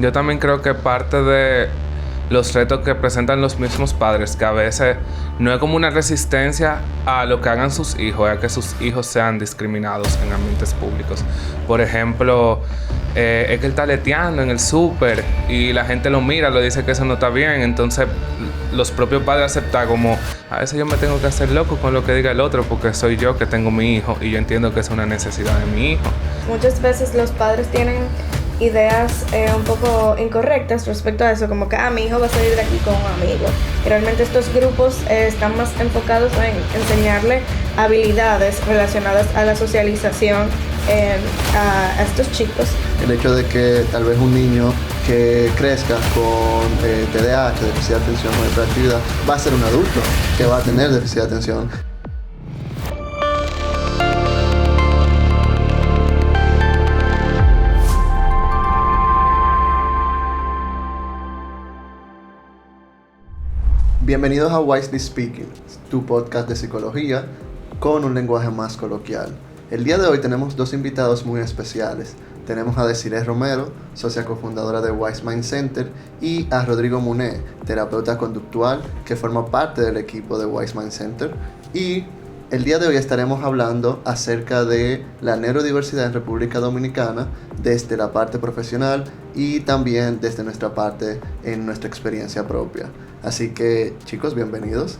Yo también creo que parte de los retos que presentan los mismos padres, que a veces no es como una resistencia a lo que hagan sus hijos, a que sus hijos sean discriminados en ambientes públicos. Por ejemplo, es que él está leteando en el súper y la gente lo mira, lo dice que eso no está bien. Entonces los propios padres aceptan como, a veces yo me tengo que hacer loco con lo que diga el otro porque soy yo que tengo mi hijo y yo entiendo que es una necesidad de mi hijo. Muchas veces los padres tienen ideas un poco incorrectas respecto a eso, como que mi hijo va a salir de aquí con un amigo. Y realmente estos grupos están más enfocados en enseñarle habilidades relacionadas a la socialización a estos chicos. El hecho de que tal vez un niño que crezca con TDAH, déficit de atención o hiperactividad, va a ser un adulto que va a tener déficit de atención. Bienvenidos a Wisely Speaking, tu podcast de psicología con un lenguaje más coloquial. El día de hoy tenemos dos invitados muy especiales. Tenemos a Desiree Romero, socia cofundadora de Wise Mind Center, y a Rodrigo Muné, terapeuta conductual que forma parte del equipo de Wise Mind Center. Y el día de hoy estaremos hablando acerca de la neurodiversidad en República Dominicana desde la parte profesional y también desde nuestra parte en nuestra experiencia propia. Así que, chicos, bienvenidos.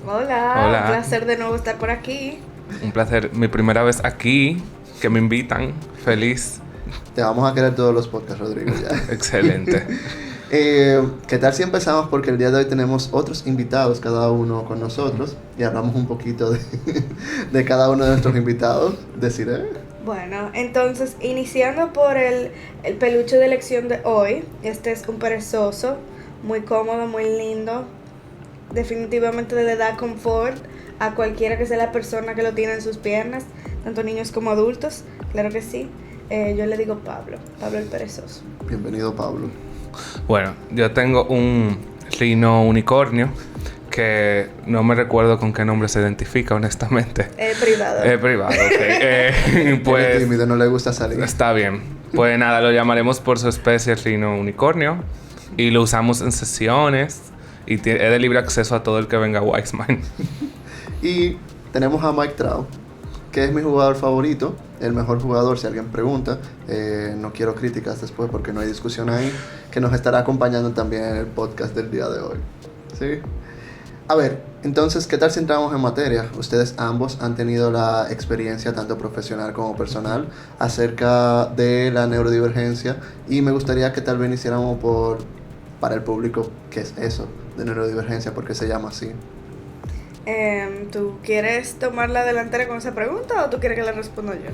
Hola, un placer de nuevo estar por aquí. Un placer, mi primera vez aquí, que me invitan, feliz. Te vamos a querer todos los podcasts, Rodrigo, ya. Excelente. ¿Qué tal si empezamos? Porque el día de hoy tenemos otros invitados, cada uno con nosotros, y hablamos un poquito de cada uno de nuestros invitados. Desiree. Bueno, entonces, iniciando por el peluche de elección de hoy. Este es un perezoso, muy cómodo, muy lindo. Definitivamente le da confort a cualquiera que sea la persona que lo tiene en sus piernas, tanto niños como adultos, claro que sí. Yo le digo Pablo el perezoso. Bienvenido, Pablo. Bueno, yo tengo un rino unicornio que no me recuerdo con qué nombre se identifica, honestamente. Privado. Privado, ok. Pues es tímido, no le gusta salir. Está bien. Pues nada, lo llamaremos por su especie rino unicornio y lo usamos en sesiones y es de libre acceso a todo el que venga a Wise Mind. Y tenemos a Mike Trout, que es mi jugador favorito, el mejor jugador si alguien pregunta. No quiero críticas después porque no hay discusión ahí, que nos estará acompañando también en el podcast del día de hoy. ¿Sí? A ver, entonces, ¿qué tal si entramos en materia? Ustedes ambos han tenido la experiencia, tanto profesional como personal, acerca de la neurodivergencia, y me gustaría que tal vez hiciéramos para el público qué es eso de neurodivergencia, por qué se llama así. ¿Tú quieres tomar la delantera con esa pregunta o tú quieres que la responda yo?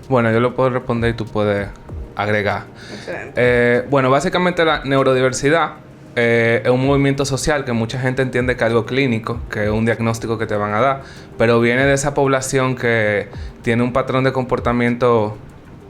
Bueno, yo lo puedo responder y tú puedes agregar. Excelente. Bueno, básicamente la neurodiversidad es un movimiento social que mucha gente entiende que es algo clínico, que es un diagnóstico que te van a dar, pero viene de esa población que tiene un patrón de comportamiento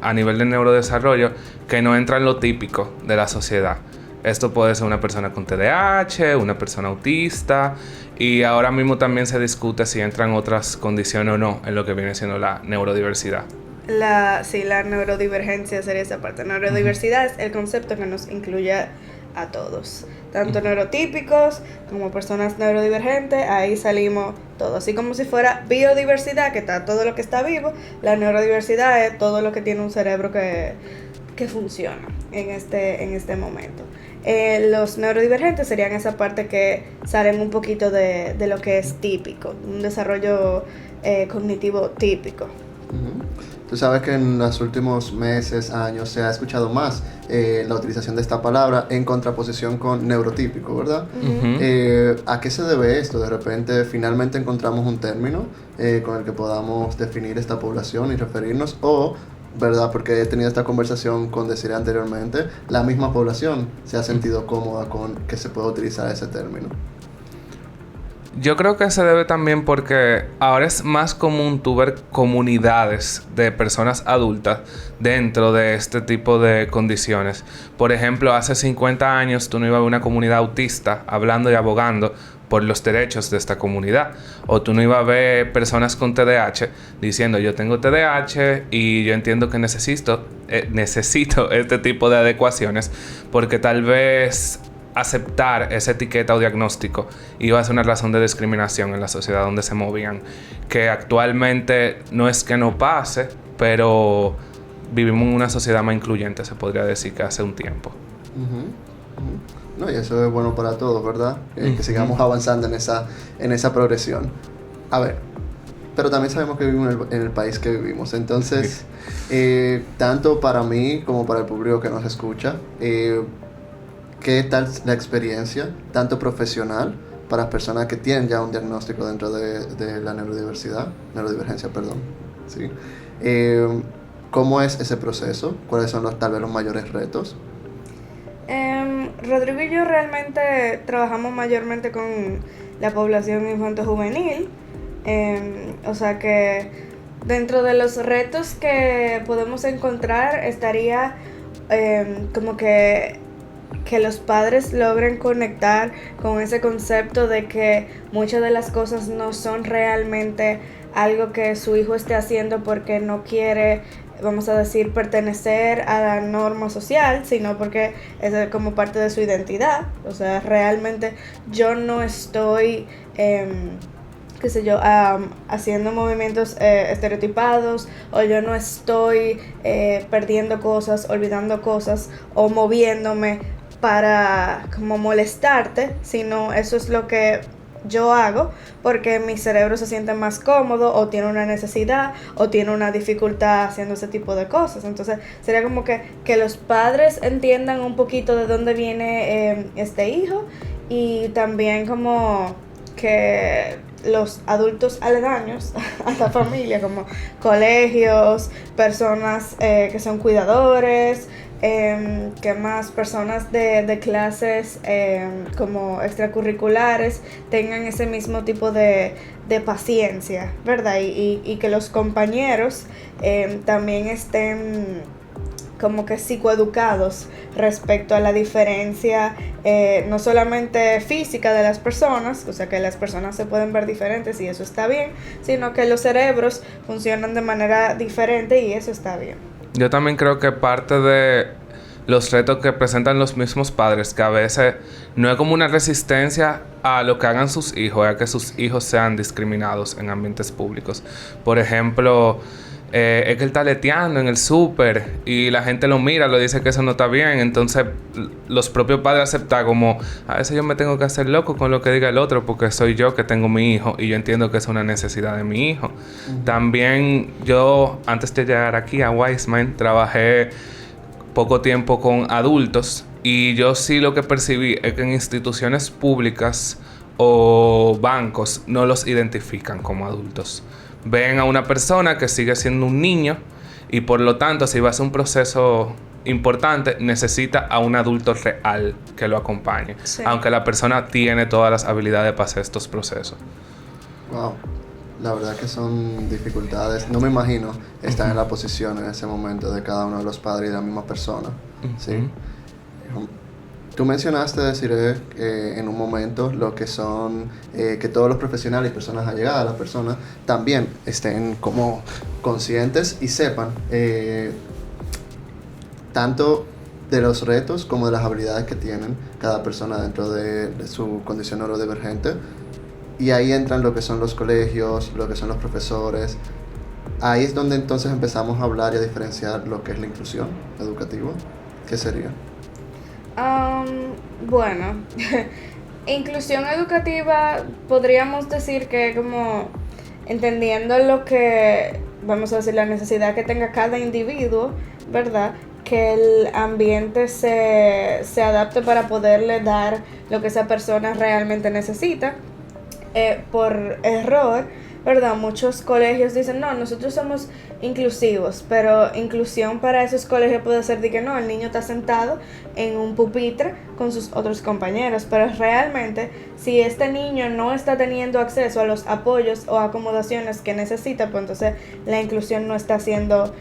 a nivel de neurodesarrollo que no entra en lo típico de la sociedad. Esto puede ser una persona con TDAH, una persona autista, y ahora mismo también se discute si entran otras condiciones o no en lo que viene siendo la neurodiversidad. La neurodivergencia sería esa parte. Neurodiversidad es el concepto que nos incluye a todos, tanto neurotípicos como personas neurodivergentes. Ahí salimos todos, así como si fuera biodiversidad, que está todo lo que está vivo. La neurodiversidad es todo lo que tiene un cerebro que funciona en este momento. Los neurodivergentes serían esa parte que salen un poquito de lo que es típico, un desarrollo cognitivo típico. Tú sabes que en los últimos meses, años, se ha escuchado más la utilización de esta palabra en contraposición con neurotípico, ¿verdad? ¿A qué se debe esto? De repente, finalmente encontramos un término con el que podamos definir esta población y referirnos, o, ¿verdad? Porque he tenido esta conversación con Desiree anteriormente, la misma población se ha sentido cómoda con que se pueda utilizar ese término. Yo creo que se debe también porque ahora es más común tú ver comunidades de personas adultas dentro de este tipo de condiciones. Por ejemplo, hace 50 años tú no ibas a ver una comunidad autista hablando y abogando por los derechos de esta comunidad. O tú no ibas a ver personas con TDAH diciendo yo tengo TDAH y yo entiendo que necesito este tipo de adecuaciones porque tal vez aceptar esa etiqueta o diagnóstico iba a ser una razón de discriminación en la sociedad donde se movían, que actualmente no es que no pase, pero vivimos en una sociedad más incluyente, se podría decir, que hace un tiempo. No, y eso es bueno para todos, ¿verdad? Que sigamos avanzando en esa progresión. A ver, pero también sabemos que vivimos en el país que vivimos. Entonces, tanto para mí como para el público que nos escucha, ¿qué tal la experiencia, tanto profesional, para personas que tienen ya un diagnóstico dentro de la neurodivergencia, perdón? ¿Sí? ¿Cómo es ese proceso? ¿Cuáles son tal vez los mayores retos? Rodrigo y yo realmente trabajamos mayormente con la población infanto-juvenil. O sea que dentro de los retos que podemos encontrar estaría como que los padres logren conectar con ese concepto de que muchas de las cosas no son realmente algo que su hijo esté haciendo porque no quiere, vamos a decir, pertenecer a la norma social, sino porque es como parte de su identidad. O sea, realmente yo no estoy qué sé yo, haciendo movimientos estereotipados, o yo no estoy perdiendo cosas, olvidando cosas o moviéndome para como molestarte, sino eso es lo que yo hago porque mi cerebro se siente más cómodo o tiene una necesidad o tiene una dificultad haciendo ese tipo de cosas. Entonces sería como que los padres entiendan un poquito de dónde viene este hijo, y también como que los adultos aledaños a la familia, como colegios, personas que son cuidadores, que más personas de clases como extracurriculares tengan ese mismo tipo de paciencia, ¿verdad? Y que los compañeros también estén como que psicoeducados respecto a la diferencia no solamente física de las personas, o sea que las personas se pueden ver diferentes y eso está bien, sino que los cerebros funcionan de manera diferente y eso está bien. Yo también creo que parte de los retos que presentan los mismos padres, que a veces no es como una resistencia a lo que hagan sus hijos, a que sus hijos sean discriminados en ambientes públicos. Por ejemplo, es que él está leteando en el súper y la gente lo mira, lo dice que eso no está bien. Entonces los propios padres aceptan como a veces yo me tengo que hacer loco con lo que diga el otro porque soy yo que tengo mi hijo y yo entiendo que es una necesidad de mi hijo. También yo, antes de llegar aquí a Wiseman, trabajé poco tiempo con adultos y yo sí lo que percibí es que en instituciones públicas o bancos no los identifican como adultos. Ven a una persona que sigue siendo un niño y por lo tanto, si va a ser un proceso importante, necesita a un adulto real que lo acompañe. Sí. Aunque la persona tiene todas las habilidades para hacer estos procesos. Wow. La verdad que son dificultades. No me imagino estar en la posición en ese momento de cada uno de los padres y de la misma persona. ¿Sí? Tú mencionaste, Desiree, en un momento lo que son que todos los profesionales y personas allegadas a la persona también estén como conscientes y sepan tanto de los retos como de las habilidades que tienen cada persona dentro de su condición neurodivergente. Y ahí entran lo que son los colegios, lo que son los profesores. Ahí es donde entonces empezamos a hablar y a diferenciar lo que es la inclusión educativa. ¿Qué sería? Bueno, inclusión educativa podríamos decir que como entendiendo lo que, vamos a decir, la necesidad que tenga cada individuo, ¿verdad? Que el ambiente se adapte para poderle dar lo que esa persona realmente necesita. Por error, ¿verdad? Muchos colegios dicen, no, nosotros somos inclusivos, pero inclusión para esos colegios puede ser de que no, el niño está sentado en un pupitre con sus otros compañeros, pero realmente si este niño no está teniendo acceso a los apoyos o acomodaciones que necesita, pues entonces la inclusión no está siendo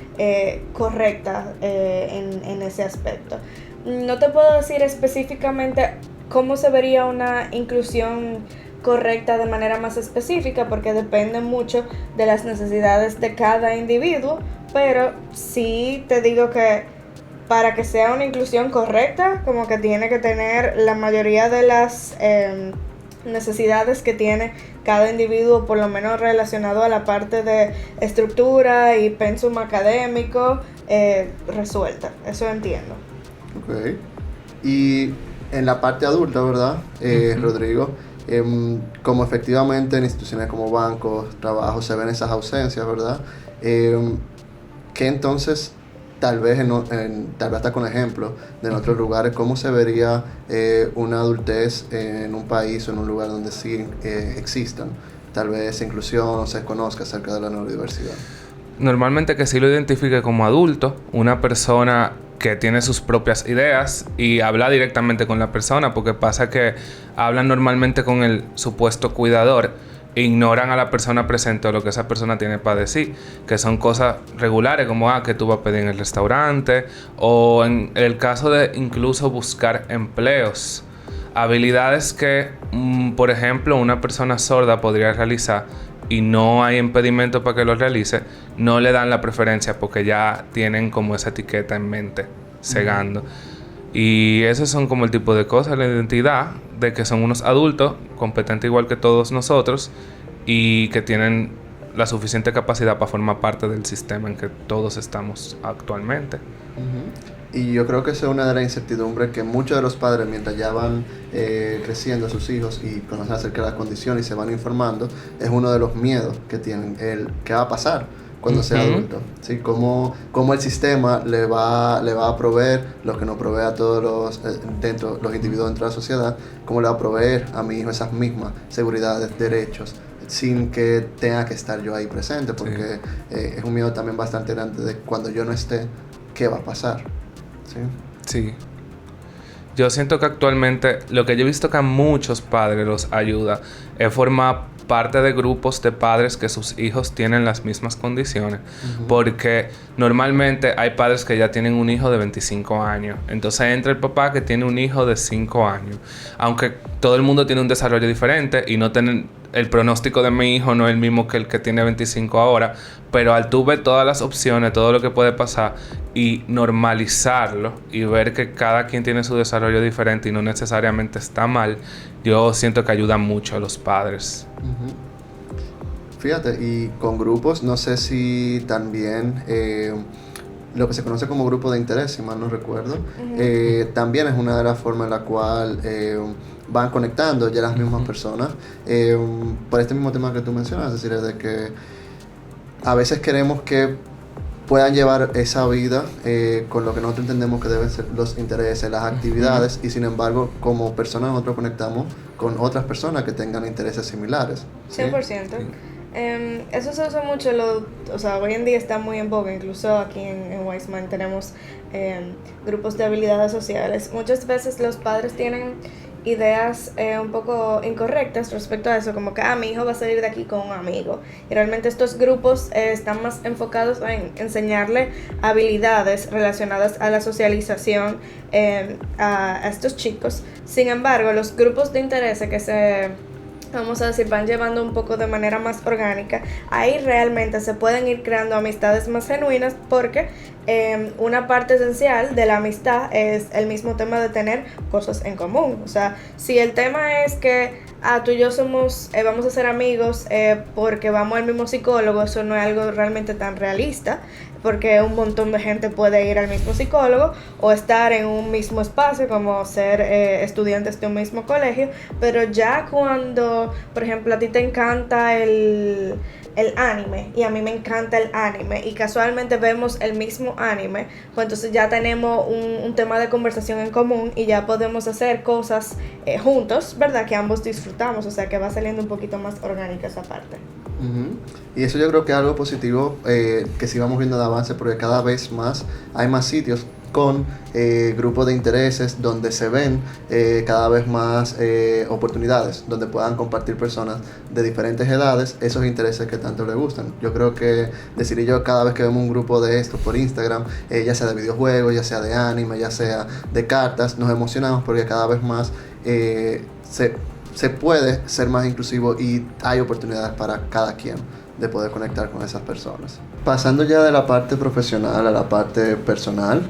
correcta en ese aspecto. No te puedo decir específicamente cómo se vería una inclusión correcta de manera más específica porque depende mucho de las necesidades de cada individuo, pero sí te digo que para que sea una inclusión correcta, como que tiene que tener la mayoría de las necesidades que tiene cada individuo, por lo menos relacionado a la parte de estructura y pensum académico, resuelta. Eso entiendo. Ok. Y en la parte adulta, ¿verdad, Rodrigo? Como efectivamente en instituciones como bancos, trabajos, se ven esas ausencias, ¿verdad? Que entonces, tal vez hasta con ejemplo de en otros lugares, ¿cómo se vería una adultez en un país o en un lugar donde sí existan tal vez inclusión o se conozca acerca de la neurodiversidad? Normalmente que sí lo identifique como adulto, una persona que tiene sus propias ideas y habla directamente con la persona, porque pasa que hablan normalmente con el supuesto cuidador e ignoran a la persona presente o lo que esa persona tiene para decir, que son cosas regulares como que tú vas a pedir en el restaurante, o en el caso de incluso buscar empleos, habilidades que por ejemplo una persona sorda podría realizar y no hay impedimento para que lo realice, no le dan la preferencia porque ya tienen como esa etiqueta en mente, cegando. Y esos son como el tipo de cosas, la identidad, de que son unos adultos competentes igual que todos nosotros y que tienen la suficiente capacidad para formar parte del sistema en que todos estamos actualmente. Y yo creo que esa es una de las incertidumbres que muchos de los padres, mientras ya van creciendo a sus hijos y conocen acerca de las condiciones y se van informando, es uno de los miedos que tienen, el qué va a pasar cuando sea adulto, ¿sí? Cómo el sistema le va a proveer lo que nos provee a todos los individuos dentro de la sociedad, cómo le va a proveer a mi hijo esas mismas seguridades, derechos, sin que tenga que estar yo ahí presente, porque es un miedo también bastante grande de cuando yo no esté, ¿qué va a pasar? Sí. Yo siento que actualmente lo que yo he visto que a muchos padres los ayuda es formar parte de grupos de padres que sus hijos tienen las mismas condiciones. Porque normalmente hay padres que ya tienen un hijo de 25 años. Entonces entra el papá que tiene un hijo de 5 años. Aunque todo el mundo tiene un desarrollo diferente y no tienen... El pronóstico de mi hijo no es el mismo que el que tiene 25 ahora, pero al tú ver todas las opciones, todo lo que puede pasar y normalizarlo y ver que cada quien tiene su desarrollo diferente y no necesariamente está mal, yo siento que ayuda mucho a los padres. Fíjate, y con grupos, no sé si también lo que se conoce como grupo de interés, si mal no recuerdo, también es una de las formas en la cual van conectando ya las mismas personas por este mismo tema que tú mencionas, es decir, de que a veces queremos que puedan llevar esa vida con lo que nosotros entendemos que deben ser los intereses, las actividades, y sin embargo, como personas nosotros conectamos con otras personas que tengan intereses similares. 100%. ¿Sí? Eso se usa mucho, o sea, hoy en día está muy en boga, incluso aquí en Weissman tenemos grupos de habilidades sociales. Muchas veces los padres tienen ideas un poco incorrectas respecto a eso, como que mi hijo va a salir de aquí con un amigo, y realmente estos grupos están más enfocados en enseñarle habilidades relacionadas a la socialización a estos chicos. Sin embargo, los grupos de interés que vamos a decir, van llevando un poco de manera más orgánica, ahí realmente se pueden ir creando amistades más genuinas, porque una parte esencial de la amistad es el mismo tema de tener cosas en común. O sea, si el tema es que tú y yo vamos a ser amigos porque vamos al mismo psicólogo, eso no es algo realmente tan realista, porque un montón de gente puede ir al mismo psicólogo o estar en un mismo espacio, como ser estudiantes de un mismo colegio. Pero ya cuando, por ejemplo, a ti te encanta el anime y a mí me encanta el anime y casualmente vemos el mismo anime, pues entonces ya tenemos un tema de conversación en común y ya podemos hacer cosas juntos, ¿verdad? Que ambos disfrutamos, o sea que va saliendo un poquito más orgánica esa parte. Ujú. Y eso yo creo que es algo positivo que sí vamos viendo de avance porque cada vez más hay más sitios con grupos de intereses donde se ven cada vez más oportunidades, donde puedan compartir personas de diferentes edades esos intereses que tanto les gustan. Yo creo que decir yo cada vez que vemos un grupo de estos por Instagram, ya sea de videojuegos, ya sea de anime, ya sea de cartas, nos emocionamos porque cada vez más se puede ser más inclusivo y hay oportunidades para cada quien de poder conectar con esas personas. Pasando ya de la parte profesional a la parte personal,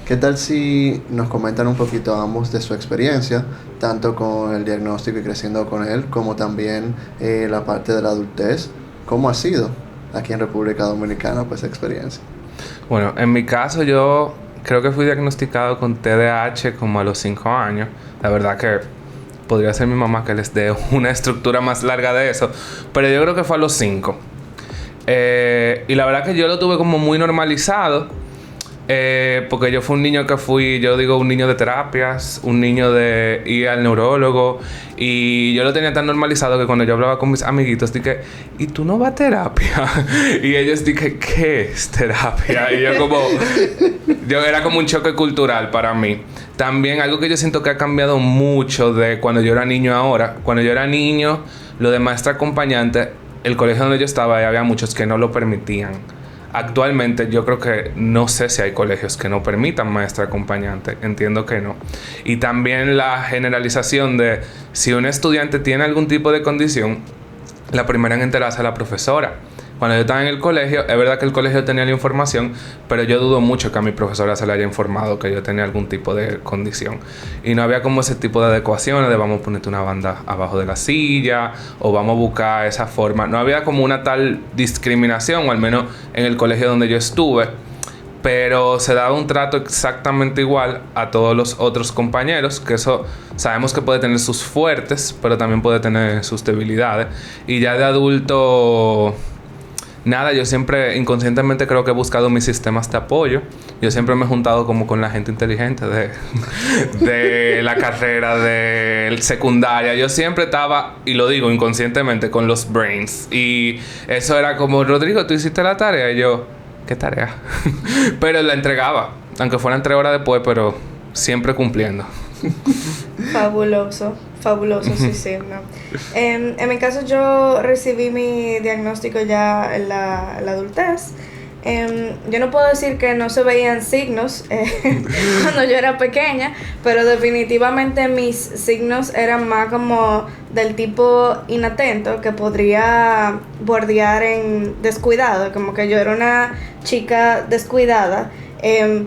¿qué tal si nos comentan un poquito ambos de su experiencia, tanto con el diagnóstico y creciendo con él, como también la parte de la adultez? ¿Cómo ha sido aquí en República Dominicana pues esa experiencia? Bueno, en mi caso yo creo que fui diagnosticado con TDAH como a los 5 años. La verdad que podría ser mi mamá que les dé una estructura más larga de eso, pero yo creo que fue a los 5. Y la verdad que yo lo tuve como muy normalizado, porque yo fui un niño que yo digo, un niño de terapias, un niño de ir al neurólogo, y yo lo tenía tan normalizado que cuando yo hablaba con mis amiguitos dije, ¿y tú no vas a terapia? Y ellos dije, ¿qué es terapia? Y yo era como un choque cultural para mí. También algo que yo siento que ha cambiado mucho de cuando yo era niño a ahora. Cuando yo era niño, lo de maestra acompañante, el colegio donde yo estaba, había muchos que no lo permitían. Actualmente yo creo que no sé si hay colegios que no permitan maestra acompañante. Entiendo que no. Y también la generalización de si un estudiante tiene algún tipo de condición, la primera en enterarse es la profesora. Cuando yo estaba en el colegio, es verdad que el colegio tenía la información, pero yo dudo mucho que a mi profesora se le haya informado que yo tenía algún tipo de condición. Y no había como ese tipo de adecuaciones de vamos a ponerte una banda abajo de la silla o vamos a buscar esa forma. No había como una tal discriminación, o al menos en el colegio donde yo estuve, pero se daba un trato exactamente igual a todos los otros compañeros, que eso sabemos que puede tener sus fuertes, pero también puede tener sus debilidades. Y ya de adulto, nada, yo siempre inconscientemente creo que he buscado mis sistemas de apoyo. Yo siempre me he juntado como con la gente inteligente de la carrera, de secundaria. Yo siempre estaba, y lo digo inconscientemente, con los brains. Y eso era como, Rodrigo, ¿tú hiciste la tarea? Y yo, ¿qué tarea? Pero la entregaba, aunque fueran 3 horas después, pero siempre cumpliendo. Fabuloso, sí, ¿no? En mi caso yo recibí mi diagnóstico ya en la adultez. Yo no puedo decir que no se veían signos cuando yo era pequeña, pero definitivamente mis signos eran más como del tipo inatento, que podría bordear en descuidado, como que yo era una chica descuidada.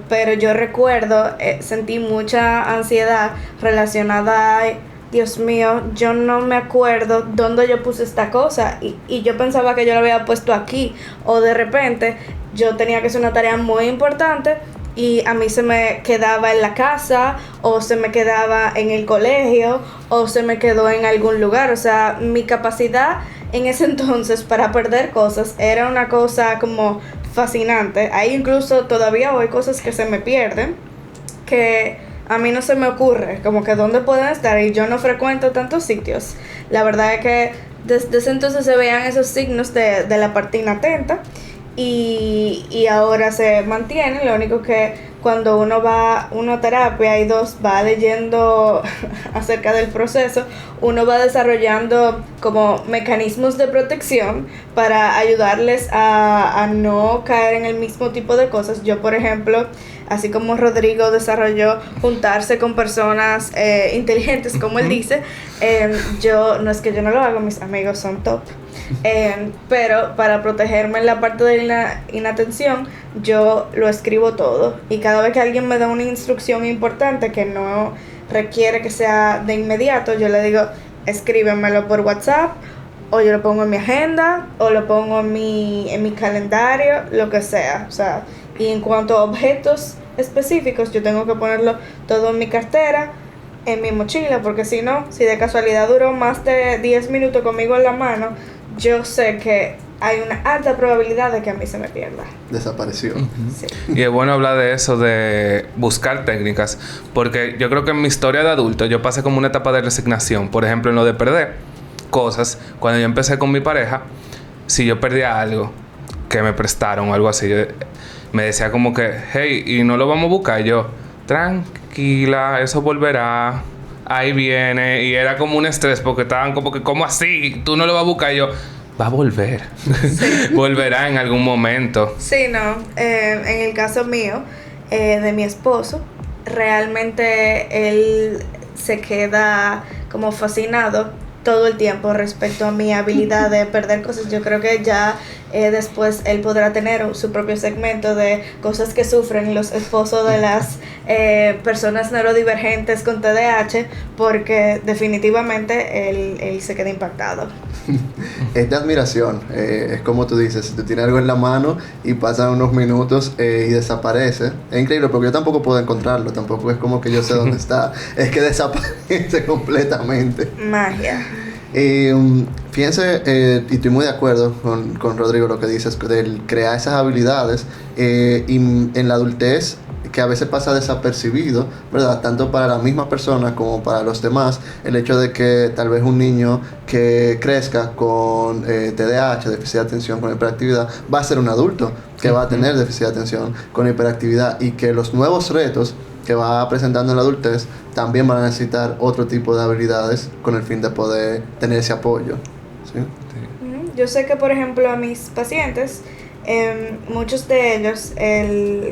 Pero yo recuerdo, sentí mucha ansiedad relacionada a, Dios mío, yo no me acuerdo dónde yo puse esta cosa y yo pensaba que yo la había puesto aquí, o de repente yo tenía que hacer una tarea muy importante y a mí se me quedaba en la casa, o se me quedaba en el colegio, o se me quedó en algún lugar. O sea, mi capacidad en ese entonces para perder cosas era una cosa como fascinante. Ahí incluso todavía hay cosas que se me pierden, que a mí no se me ocurre, como que dónde pueden estar, y yo no frecuento tantos sitios. La verdad es que desde ese entonces se veían esos signos de la parte inatenta, y ahora se mantienen. Lo único que cuando uno va a una terapia y va leyendo acerca del proceso, uno va desarrollando como mecanismos de protección para ayudarles a no caer en el mismo tipo de cosas. Yo, por ejemplo, así como Rodrigo desarrolló juntarse con personas inteligentes, como él dice, yo, no es que yo no lo hago, mis amigos son top. Pero para protegerme en la parte de la inatención, yo lo escribo todo, y cada vez que alguien me da una instrucción importante que no requiere que sea de inmediato, yo le digo, escríbemelo por WhatsApp, o yo lo pongo en mi agenda, o lo pongo en mi calendario, lo que sea. O sea, y en cuanto a objetos específicos, yo tengo que ponerlo todo en mi cartera, en mi mochila, porque si no, si de casualidad duró más de 10 minutos conmigo en la mano, yo sé que hay una alta probabilidad de que a mí se me pierda. Desapareció. Sí. Y es bueno hablar de eso, de buscar técnicas, porque yo creo que en mi historia de adulto yo pasé como una etapa de resignación. Por ejemplo, en lo de perder cosas. Cuando yo empecé con mi pareja, si yo perdía algo que me prestaron o algo así, me decía como que, hey, ¿y no lo vamos a buscar? Y yo, tranquila, eso volverá, ahí viene. Y era como un estrés porque estaban como que, ¿cómo así? Tú no lo vas a buscar. Y yo, va a volver. Sí. Volverá en algún momento. Sí, no. En el caso mío, de mi esposo, realmente él se queda como fascinado todo el tiempo respecto a mi habilidad de perder cosas. Yo creo que ya después él podrá tener su propio segmento de cosas que sufren los esposos de las personas neurodivergentes con TDAH, porque definitivamente él se queda impactado. Es de admiración, es como tú dices, si tú tienes algo en la mano y pasan unos minutos y desaparece, es increíble porque yo tampoco puedo encontrarlo, tampoco es como que yo sé dónde está, es que desaparece completamente. Magia. Fíjense, y estoy muy de acuerdo con Rodrigo lo que dices, de crear esas habilidades y en la adultez, que a veces pasa desapercibido, ¿verdad? Tanto para la misma persona como para los demás, el hecho de que tal vez un niño que crezca con TDAH, déficit de atención con hiperactividad, va a ser un adulto que va a tener déficit de atención con hiperactividad, y que los nuevos retos que va presentando en la adultez también van a necesitar otro tipo de habilidades con el fin de poder tener ese apoyo, ¿sí? Yo sé que, por ejemplo, a mis pacientes, muchos de ellos,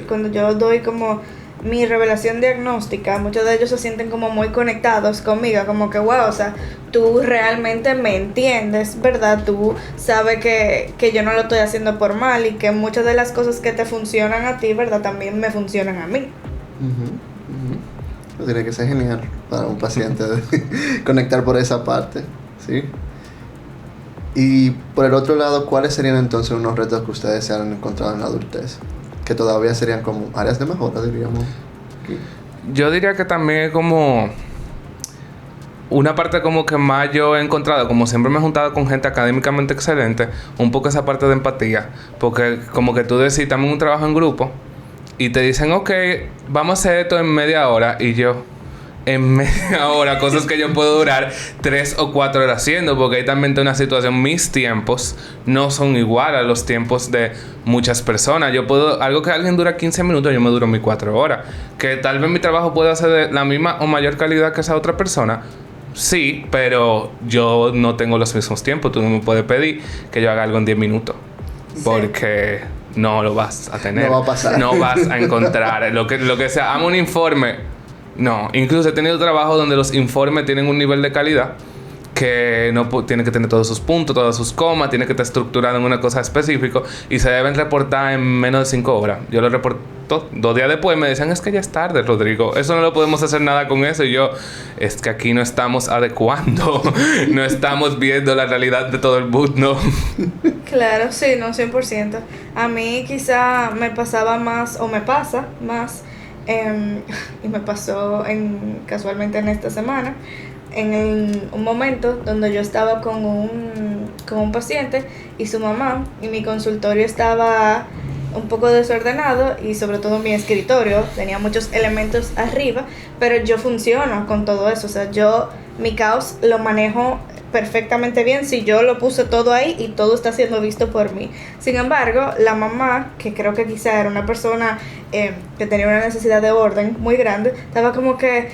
cuando yo doy como mi revelación diagnóstica, muchos de ellos se sienten como muy conectados conmigo, como que wow, o sea, tú realmente me entiendes, ¿verdad? Tú sabes que yo no lo estoy haciendo por mal, y que muchas de las cosas que te funcionan a ti, ¿verdad?, también me funcionan a mí. Tiene que ser genial para un paciente conectar por esa parte, ¿sí? Y por el otro lado, ¿cuáles serían entonces unos retos que ustedes se han encontrado en la adultez? Que todavía serían como áreas de mejora, diríamos. Okay. Yo diría que también como una parte como que más yo he encontrado, como siempre me he juntado con gente académicamente excelente, un poco esa parte de empatía. Porque como que tú decís también un trabajo en grupo y te dicen, ok, vamos a hacer esto en media hora, y yo, en media hora, cosas que yo puedo durar 3 o 4 horas haciendo, porque hay también una situación, mis tiempos no son igual a los tiempos de muchas personas. Yo puedo, algo que alguien dura 15 minutos, yo me duro mis 4 horas. Que tal vez mi trabajo pueda ser de la misma o mayor calidad que esa otra persona. Sí, pero yo no tengo los mismos tiempos. Tú no me puedes pedir que yo haga algo en 10 minutos. Sí. Porque no lo vas a tener. No va a pasar. No vas a encontrar. Lo que sea, hazme un informe. No, incluso he tenido trabajo donde los informes tienen un nivel de calidad que no tiene que tener todos sus puntos, todas sus comas, tiene que estar estructurado en una cosa específica y se deben reportar en menos de 5 horas. Yo lo reporto 2 días después, me decían, es que ya es tarde, Rodrigo, eso no lo podemos hacer nada con eso. Y yo, es que aquí no estamos adecuando, no estamos viendo la realidad de todo el mundo. Claro, sí, no, 100%. A mí quizá me pasaba más, o me pasa más, y me pasó casualmente en esta semana, en un momento donde yo estaba con un paciente y su mamá, y mi consultorio estaba un poco desordenado, y sobre todo mi escritorio tenía muchos elementos arriba, pero yo funciono con todo eso, o sea, mi caos lo manejo perfectamente bien si yo lo puse todo ahí y todo está siendo visto por mí. Sin embargo, la mamá, que creo que quizá era una persona que tenía una necesidad de orden muy grande, estaba como que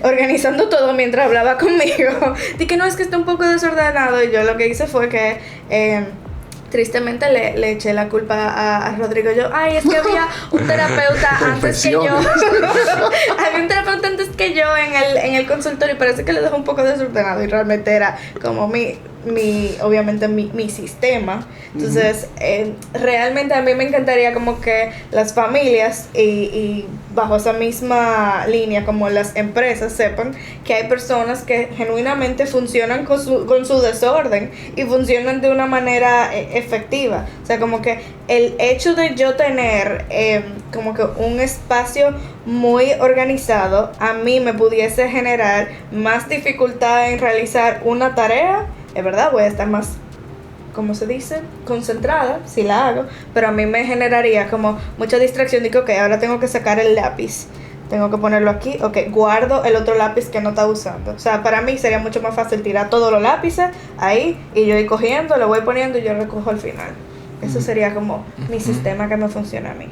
organizando todo mientras hablaba conmigo. Dije que no, es que está un poco desordenado, y yo lo que hice fue que tristemente le eché la culpa a Rodrigo. Yo, ay, es que había un terapeuta antes que yo. Había un terapeuta antes que yo en el consultorio, y parece que le dejó un poco desordenado, y realmente era como obviamente mi sistema. Entonces, realmente a mí me encantaría como que las familias y bajo esa misma línea como las empresas sepan que hay personas que genuinamente funcionan con su desorden y funcionan de una manera efectiva. O sea, como que el hecho de yo tener como que un espacio muy organizado a mí me pudiese generar más dificultad en realizar una tarea. Es verdad, voy a estar más, ¿cómo se dice?, concentrada si la hago, pero a mí me generaría como mucha distracción. Digo, ok, ahora tengo que sacar el lápiz tengo que ponerlo aquí, ok, guardo el otro lápiz que no está usando. O sea, para mí sería mucho más fácil tirar todos los lápices ahí y yo ir cogiendo, lo voy poniendo y yo recojo al final. Eso sería como mi sistema que me funciona a mí.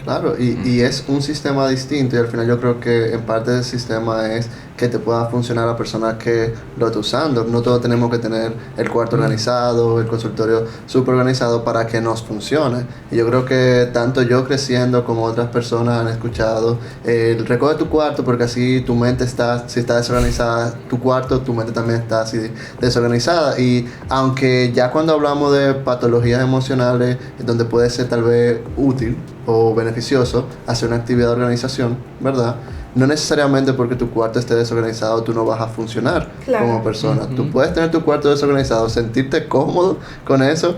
Claro, y es un sistema distinto y al final yo creo que en parte del sistema es que te pueda funcionar la persona que lo está usando. No todos tenemos que tener el cuarto organizado, el consultorio súper organizado para que nos funcione. Y yo creo que tanto yo creciendo como otras personas han escuchado, recoge tu cuarto porque así tu mente está, si está desorganizada, tu cuarto, tu mente también está así desorganizada. Y aunque ya cuando hablamos de patologías emocionales, donde puede ser tal vez útil o beneficioso hacer una actividad de organización, ¿verdad? No necesariamente porque tu cuarto esté desorganizado tú no vas a funcionar como persona. Tú puedes tener tu cuarto desorganizado, sentirte cómodo con eso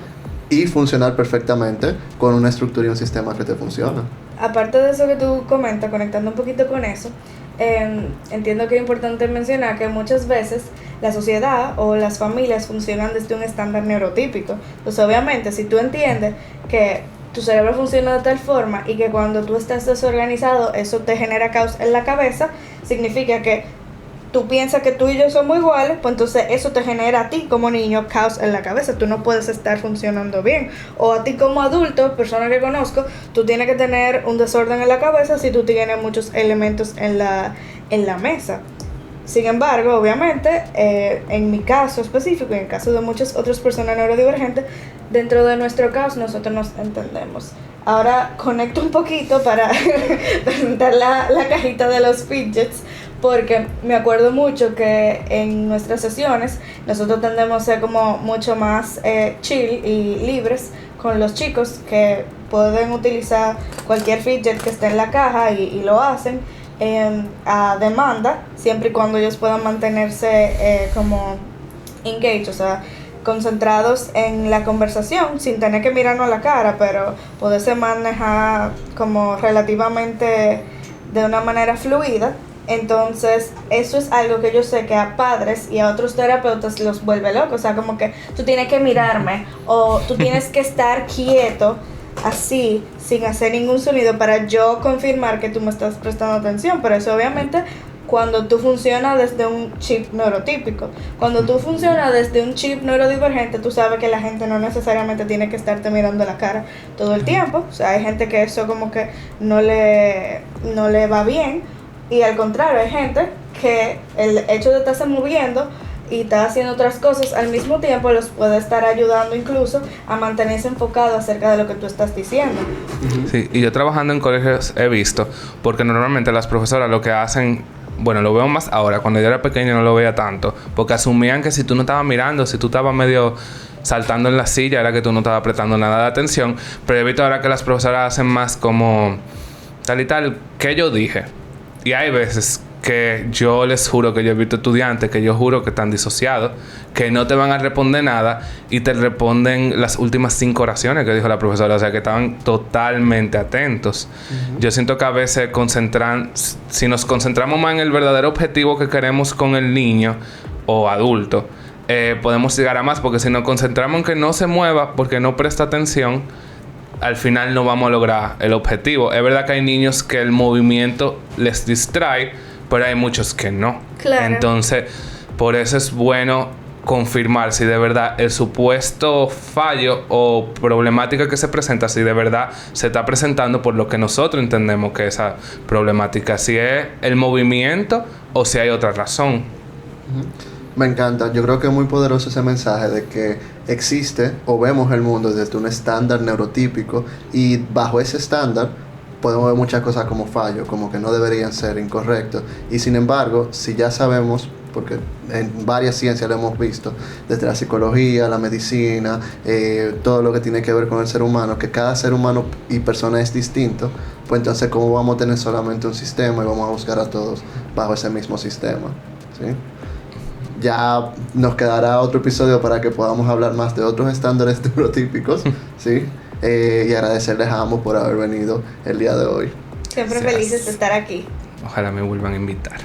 y funcionar perfectamente con una estructura y un sistema que te funciona. Aparte de eso que tú comentas, conectando un poquito con eso, entiendo que es importante mencionar que muchas veces la sociedad o las familias funcionan desde un estándar neurotípico. Entonces, obviamente, si tú entiendes que tu cerebro funciona de tal forma y que cuando tú estás desorganizado eso te genera caos en la cabeza, significa que tú piensas que tú y yo somos iguales, pues entonces eso te genera a ti como niño caos en la cabeza, tú no puedes estar funcionando bien. O a ti como adulto, persona que conozco, tú tienes que tener un desorden en la cabeza si tú tienes muchos elementos en la mesa. Sin embargo, obviamente, en mi caso específico y en el caso de muchas otras personas neurodivergentes, dentro de nuestro caos nosotros nos entendemos. Ahora conecto un poquito para presentar la cajita de los fidgets, porque me acuerdo mucho que en nuestras sesiones nosotros tendemos a ser como mucho más chill y libres con los chicos que pueden utilizar cualquier fidget que esté en la caja y lo hacen a demanda, siempre y cuando ellos puedan mantenerse como engaged, o sea, concentrados en la conversación sin tener que mirarnos a la cara, pero poderse manejar como relativamente de una manera fluida. Entonces, eso es algo que yo sé que a padres y a otros terapeutas los vuelve locos. O sea, como que tú tienes que mirarme o tú tienes que estar quieto así, sin hacer ningún sonido para yo confirmar que tú me estás prestando atención. Pero eso obviamente cuando tú funcionas desde un chip neurotípico. Cuando tú funcionas desde un chip neurodivergente, tú sabes que la gente no necesariamente tiene que estarte mirando la cara todo el tiempo. O sea, hay gente que eso como que no le va bien. Y al contrario, hay gente que el hecho de estarse moviendo y estar haciendo otras cosas al mismo tiempo los puede estar ayudando incluso a mantenerse enfocado acerca de lo que tú estás diciendo. Sí, y yo trabajando en colegios he visto, porque normalmente las profesoras lo que hacen, bueno, lo veo más ahora, cuando yo era pequeño no lo veía tanto, porque asumían que si tú no estabas mirando, si tú estabas medio saltando en la silla, era que tú no estabas prestando nada de atención, pero he visto ahora que las profesoras hacen más como tal y tal, que yo dije. Y hay veces que yo les juro que yo he visto estudiantes que yo juro que están disociados, que no te van a responder nada y te responden las últimas 5 oraciones que dijo la profesora, o sea que estaban totalmente atentos. Yo siento que a veces si nos concentramos más en el verdadero objetivo que queremos con el niño o adulto, podemos llegar a más, porque si nos concentramos en que no se mueva porque no presta atención, al final no vamos a lograr el objetivo. Es verdad que hay niños que el movimiento les distrae, pero hay muchos que no. Claro. Entonces, por eso es bueno confirmar si de verdad el supuesto fallo o problemática que se presenta, si de verdad se está presentando por lo que nosotros entendemos que esa problemática, si es el movimiento o si hay otra razón. Me encanta. Yo creo que es muy poderoso ese mensaje de que existe o vemos el mundo desde un estándar neurotípico y bajo ese estándar podemos ver muchas cosas como fallos, como que no deberían ser incorrectos. Y sin embargo, si ya sabemos, porque en varias ciencias lo hemos visto, desde la psicología, la medicina, todo lo que tiene que ver con el ser humano, que cada ser humano y persona es distinto, pues entonces ¿cómo vamos a tener solamente un sistema y vamos a buscar a todos bajo ese mismo sistema? ¿Sí? Ya nos quedará otro episodio para que podamos hablar más de otros estándares neurotípicos, ¿sí? Y agradecerles a ambos por haber venido el día de hoy. Siempre felices de estar aquí. Ojalá me vuelvan a invitar.